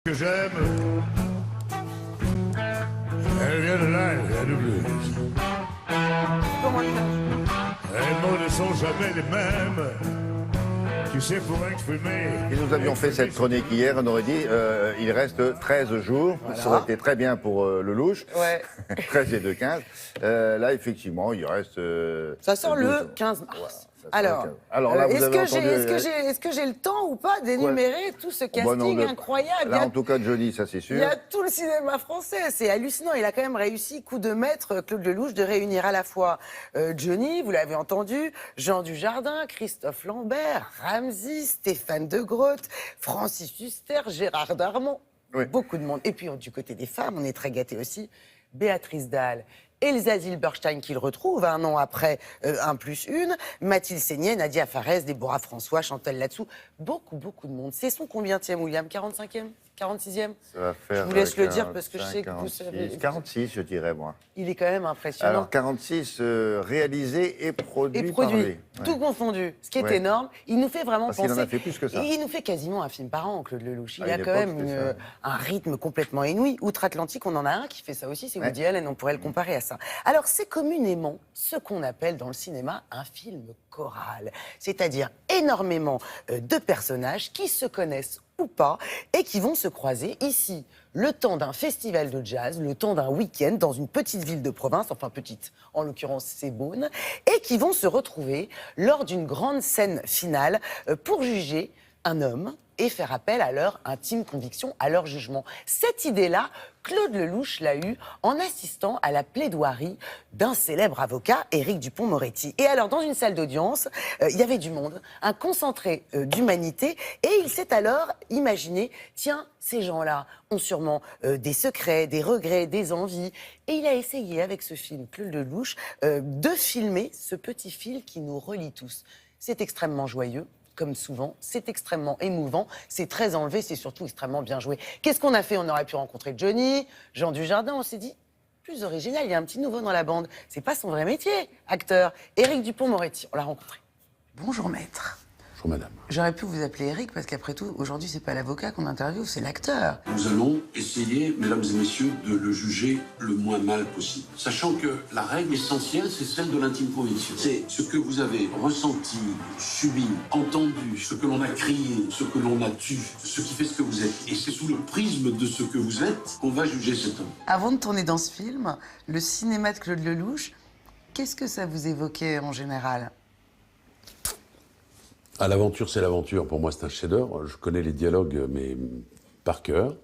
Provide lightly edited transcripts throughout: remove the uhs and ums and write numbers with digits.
Que j'aime, elle vient de là, elle vient de blues. Les mots ne sont jamais les mêmes. Tu sais, pour exprimer... Si nous avions fait cette chronique hier, on aurait dit il reste 13 jours. Voilà. Ça aurait été très bien pour Lelouch. Ouais. 13 et 2, 15. Là, effectivement, il reste... Ça sort 12. le 15 mars. Voilà, ça sort Alors, le 15. Alors là, vous est-ce avez que entendu... est-ce que j'ai le temps ou pas d'énumérer tout ce casting incroyable? Là, en tout cas, Johnny, ça c'est sûr. Il y a tout le cinéma français, c'est hallucinant. Il a quand même réussi, coup de maître, Claude Lelouch, de réunir à la fois Johnny, vous l'avez entendu, Jean Dujardin, Christophe Lambert, Ramzy, Stéphane de Groot, Francis Huster, Gérard Darmon. Oui. Beaucoup de monde. Et puis, du côté des femmes, on est très gâtés aussi. Béatrice Dalle, Elsa Zilberstein qu'il retrouve un an après 1+1, Mathilde Seignet, Nadia Farès, Déborah François, Chantal Latsou. Beaucoup de monde. C'est son combienième, William? 45e? 46e? Ça va faire, je vous laisse le dire parce que je sais que vous 46, savez. 46, je dirais, moi. Il est quand même impressionnant. Alors, 46 réalisé et produit, par lui. Tout Ouais. confondu. Ce qui est Ouais. énorme, il nous fait vraiment Parce penser... qu'il en a fait plus que ça. Il nous fait quasiment un film par an, Claude Lelouch. Il À a une quand époque, même c'était ça. un rythme complètement inouï. Outre-Atlantique, on en a un qui fait ça aussi, c'est Ouais. Woody Allen, on pourrait le comparer à ça. Alors, c'est communément ce qu'on appelle dans le cinéma un film choral. C'est-à-dire énormément de personnages qui se connaissent ou pas, et qui vont se croiser ici, le temps d'un festival de jazz, le temps d'un week-end dans une petite ville de province, enfin petite, en l'occurrence c'est Beaune, et qui vont se retrouver lors d'une grande scène finale pour juger un homme et faire appel à leur intime conviction, à leur jugement. Cette idée-là, Claude Lelouch l'a eue en assistant à la plaidoirie d'un célèbre avocat, Éric Dupond-Moretti. Et alors, dans une salle d'audience, il y avait du monde, un concentré d'humanité, et il s'est alors imaginé, tiens, ces gens-là ont sûrement des secrets, des regrets, des envies. Et il a essayé, avec ce film, Claude Lelouch, de filmer ce petit fil qui nous relie tous. C'est extrêmement joyeux. Comme souvent, c'est extrêmement émouvant, c'est très enlevé, c'est surtout extrêmement bien joué. Qu'est-ce qu'on a fait? On aurait pu rencontrer Johnny, Jean Dujardin, on s'est dit, plus original, il y a un petit nouveau dans la bande. C'est pas son vrai métier, acteur. Éric Dupond-Moretti, on l'a rencontré. Bonjour maître. Bonjour madame. J'aurais pu vous appeler Éric parce qu'après tout, aujourd'hui, c'est pas l'avocat qu'on interviewe, c'est l'acteur. Nous allons essayer, mesdames et messieurs, de le juger le moins mal possible. Sachant que la règle essentielle, c'est celle de l'intime conviction. C'est ce que vous avez ressenti, subi, entendu, ce que l'on a crié, ce que l'on a tué, ce qui fait ce que vous êtes. Et c'est sous le prisme de ce que vous êtes qu'on va juger cet homme. Avant de tourner dans ce film, le cinéma de Claude Lelouch, qu'est-ce que ça vous évoquait en général? À l'aventure, c'est l'aventure. Pour moi, c'est un chef-d'œuvre. Je connais les dialogues, mais par cœur.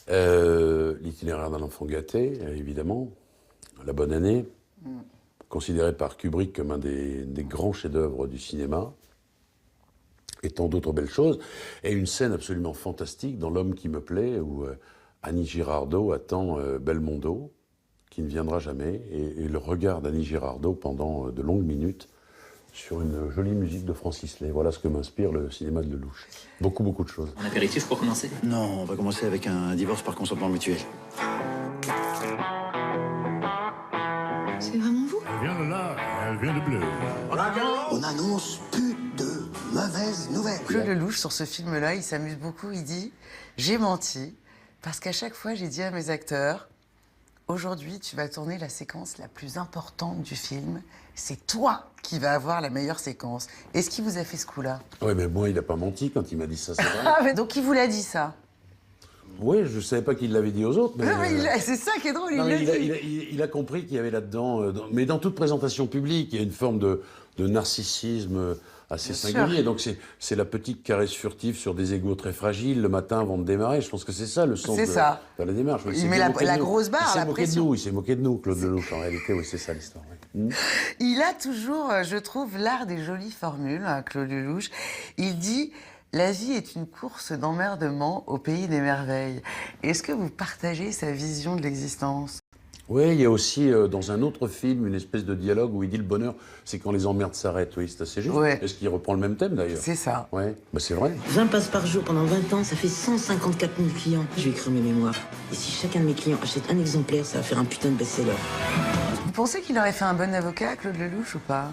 L'itinéraire d'un enfant gâté, évidemment. La bonne année. Considéré par Kubrick comme un des grands chefs-d'œuvre du cinéma. Et tant d'autres belles choses. Et une scène absolument fantastique dans L'homme qui me plaît, où Annie Girardot attend Belmondo, qui ne viendra jamais, et le regard d'Annie Girardot pendant de longues minutes sur une jolie musique de Francis Lay. Voilà ce que m'inspire le cinéma de Lelouch. Beaucoup de choses. Un apéritif pour commencer? Non, on va commencer avec un divorce par consentement mutuel. C'est vraiment vous? Elle vient de là, elle vient de bleu. On annonce plus de mauvaises nouvelles. Claude Lelouch, sur ce film-là, il s'amuse beaucoup. Il dit « J'ai menti parce qu'à chaque fois, j'ai dit à mes acteurs « Aujourd'hui, tu vas tourner la séquence la plus importante du film. C'est toi qui vas avoir la meilleure séquence. » Est-ce qu'il vous a fait ce coup-là? Oui, mais moi, il n'a pas menti quand il m'a dit ça, c'est vrai. Ah, mais donc il vous l'a dit, ça? Oui, je ne savais pas qu'il l'avait dit aux autres, mais... Non, mais c'est ça qui est drôle, non, il l'a dit. il a compris qu'il y avait là-dedans... mais dans toute présentation publique, il y a une forme de narcissisme assez singulier. sûr. Donc c'est la petite caresse furtive sur des égos très fragiles le matin avant de démarrer. Je pense que c'est ça le sens de la démarche. Il met la grosse barre, la pression. Il s'est moqué de nous, Claude Lelouch, en réalité. Oui, c'est ça l'histoire. Oui. Il a toujours, je trouve, l'art des jolies formules, Claude Lelouch. Il dit « La vie est une course d'emmerdement au pays des merveilles ». Est-ce que vous partagez sa vision de l'existence? Oui, il y a aussi dans un autre film une espèce de dialogue où il dit le bonheur, c'est quand les emmerdes s'arrêtent. Oui, c'est assez juste. Ouais. Est-ce qu'il reprend le même thème d'ailleurs? C'est ça. Oui, bah, c'est vrai. 20 passes par jour pendant 20 ans, ça fait 154 000 clients. Je vais écrire mes mémoires. Et si chacun de mes clients achète un exemplaire, ça va faire un putain de best-seller. Vous pensez qu'il aurait fait un bon avocat, Claude Lelouch, ou pas?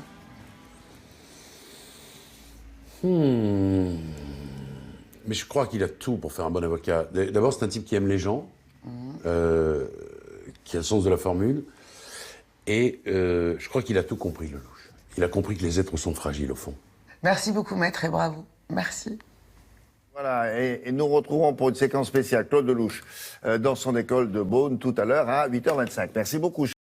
Mais je crois qu'il a tout pour faire un bon avocat. D'abord, c'est un type qui aime les gens, qui a le sens de la formule. Et je crois qu'il a tout compris, Lelouch. Il a compris que les êtres sont fragiles, au fond. Merci beaucoup, maître, et bravo. Merci. Voilà, et nous retrouverons pour une séquence spéciale Claude Lelouch dans son école de Beaune tout à l'heure à 8h25. Merci beaucoup.